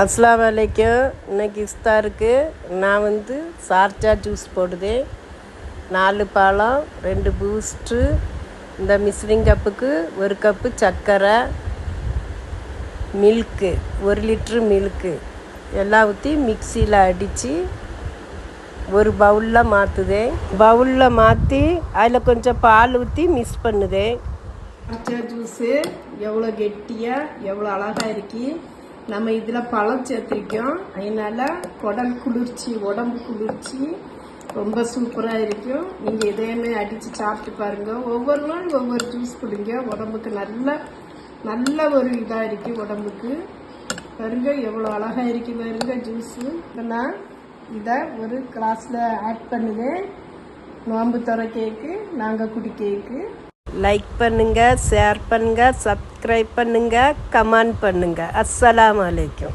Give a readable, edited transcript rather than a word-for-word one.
அஸ்ஸலாமு அலைக்கும். இன்னைக்கு இஃப்தாருக்கு நான் சார்ஜா ஜூஸ் போடுதேன். 4 பழம், 2 பூஸ்ட்டு, இந்த மிக்சிங் கப்புக்கு 1 கப்பு சர்க்கரை, மில்க்கு 1 லிட்ரு மில்க்கு எல்லாம் ஊற்றி மிக்சியில் அடித்து ஒரு பவுலில் மாற்றுதேன். பவுலில் மாற்றி அதில் கொஞ்சம் பால் ஊற்றி மிக்ஸ் பண்ணுதேன். சார்ஜா ஜூஸு எவ்வளோ கெட்டியாக எவ்வளோ அழகாக இருக்கு. நம்ம இதில் பழம் சேர்த்துருக்கோம், அதனால் குடல் குளிர்ச்சி, உடம்பு குளிர்ச்சி ரொம்ப சூப்பராக இருக்கும். நீங்கள் இதேமாதிரி அடித்து சாப்பிட்டு பாருங்கள். ஒவ்வொரு நாள் ஒவ்வொரு ஜூஸ் குடிங்க, உடம்புக்கு நல்ல ஒரு இதாக இருக்குது. உடம்புக்கு பாருங்க எவ்வளோ அழகாக இருக்கு பாருங்க ஜூஸு. நான் இதை ஒரு கிளாஸில் ஆட் பண்ணுவேன். நோம்பு துறக்கேக்கு நாங்கள் குடிக்கேக்கு. லைக் பண்ணுங்கள், ஷேர் பண்ணுங்கள், சப்ஸ்கிரைப் பண்ணுங்கள், கமெண்ட் பண்ணுங்கள். அஸ்ஸலாமு அலைக்கும்.